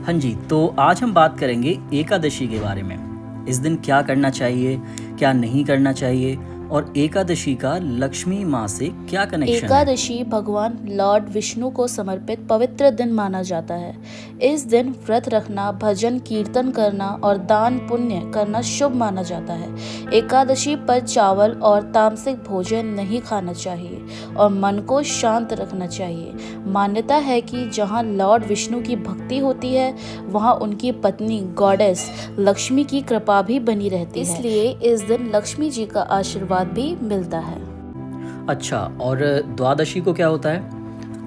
हाँ जी, तो आज हम बात करेंगे एकादशी के बारे में। इस दिन क्या करना चाहिए, क्या नहीं करना चाहिए और एकादशी का लक्ष्मी माँ से क्या कनेक्शन है? एकादशी भगवान लॉर्ड विष्णु को समर्पित पवित्र दिन माना जाता है। इस दिन व्रत रखना, भजन कीर्तन करना और दान पुण्य करना शुभ माना जाता है। एकादशी पर चावल और तामसिक भोजन नहीं खाना चाहिए और मन को शांत रखना चाहिए। मान्यता है कि जहाँ लॉर्ड विष्णु की भक्ति होती है, वहाँ उनकी पत्नी गॉडेस लक्ष्मी की कृपा भी बनी रहती है। इसलिए इस दिन लक्ष्मी जी का आशीर्वाद भी मिलता है। अच्छा, और द्वादशी को क्या होता है?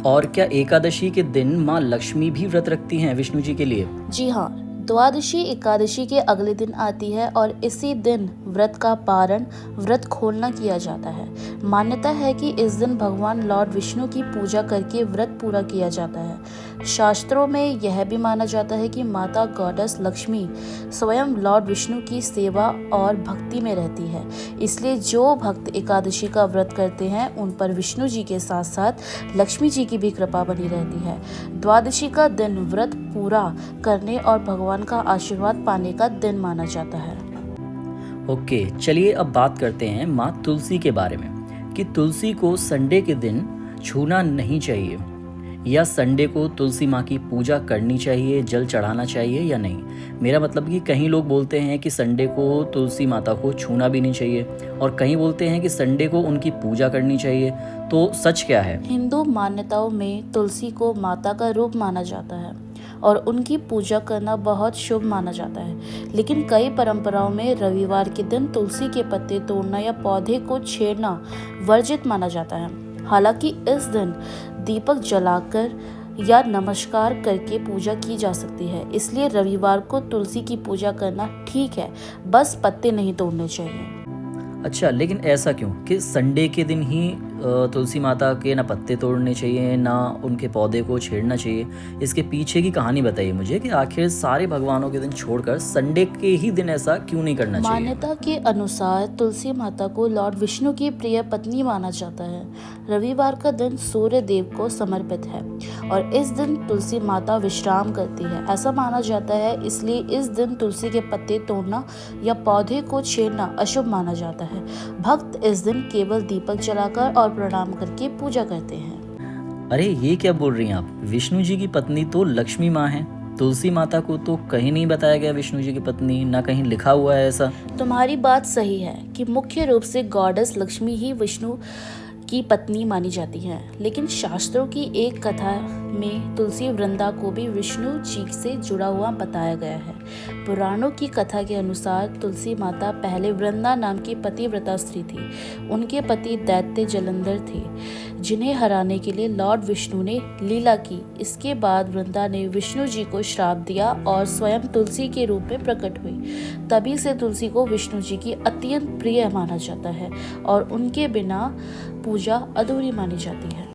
और क्या एकादशी के दिन माँ लक्ष्मी भी व्रत रखती हैं विष्णु जी के लिए? जी हाँ, द्वादशी एकादशी के अगले दिन आती है और इसी दिन व्रत का पारण, व्रत खोलना किया जाता है। मान्यता है कि इस दिन भगवान लॉर्ड विष्णु की पूजा करके व्रत पूरा किया जाता है। शास्त्रों में यह भी माना जाता है कि माता गॉडेस लक्ष्मी स्वयं लॉर्ड विष्णु की सेवा और भक्ति में रहती है। इसलिए जो भक्त एकादशी का व्रत करते हैं उन पर विष्णु जी के साथ साथ लक्ष्मी जी की भी कृपा बनी रहती है। द्वादशी का दिन व्रत पूरा करने और भगवान का आशीर्वाद पाने का दिन माना जाता है। ओके, चलिए अब बात करते हैं माँ तुलसी के बारे में कि तुलसी को संडे के दिन छूना नहीं चाहिए या संडे को तुलसी माँ की पूजा करनी चाहिए, जल चढ़ाना चाहिए या नहीं। मेरा मतलब कि कहीं लोग बोलते हैं कि संडे को तुलसी माता को छूना भी नहीं चाहिए और कहीं बोलते हैं कि संडे को उनकी पूजा करनी चाहिए। तो सच क्या है? हिंदू मान्यताओं में तुलसी को माता का रूप माना जाता है और उनकी पूजा करना बहुत शुभ माना जाता है। लेकिन कई परंपराओं में रविवार के दिन तुलसी के पत्ते तोड़ना या पौधे को छेड़ना वर्जित माना जाता है। हालांकि इस दिन दीपक जलाकर या नमस्कार करके पूजा की जा सकती है। इसलिए रविवार को तुलसी की पूजा करना ठीक है, बस पत्ते नहीं तोड़ने चाहिए। अच्छा, लेकिन ऐसा क्यों कि संडे के दिन ही तुलसी माता के ना पत्ते तोड़ने चाहिए ना उनके पौधे को छेड़ना चाहिए? इसके पीछे की कहानी बताइए मुझे कि आखिर सारे भगवानों के दिन छोड़कर संडे के ही दिन ऐसा क्यों नहीं करना चाहिए? मान्यता के अनुसार तुलसी माता को लॉर्ड विष्णु की प्रिय पत्नी माना जाता है। रविवार का दिन सूर्य देव को समर्पित है और इस दिन तुलसी माता विश्राम करती है, ऐसा माना जाता है। इसलिए इस दिन तुलसी के पत्ते तोड़ना या पौधे को छेड़ना अशुभ माना जाता है। भक्त इस दिन केवल दीपक जलाकर और प्रणाम करके पूजा करते हैं। अरे, ये क्या बोल रही हैं आप? विष्णु जी की पत्नी तो लक्ष्मी माँ है। तुलसी माता को तो कहीं नहीं बताया गया विष्णु जी की पत्नी, ना कहीं लिखा हुआ है ऐसा। तुम्हारी बात सही है कि मुख्य रूप से गॉडेस लक्ष्मी ही विष्णु की पत्नी मानी जाती है, लेकिन शास्त्रों की एक कथा में तुलसी वृंदा को भी विष्णु जी से जुड़ा हुआ बताया गया है। पुराणों की कथा के अनुसार तुलसी माता पहले वृंदा नाम की पतिव्रता स्त्री थी। उनके पति दैत्य जलंधर थे, जिन्हें हराने के लिए लॉर्ड विष्णु ने लीला की। इसके बाद वृंदा ने विष्णु जी को श्राप दिया और स्वयं तुलसी के रूप में प्रकट हुई। तभी से तुलसी को विष्णु जी की अत्यंत प्रिय माना जाता है और उनके बिना पूजा अधूरी मानी जाती है।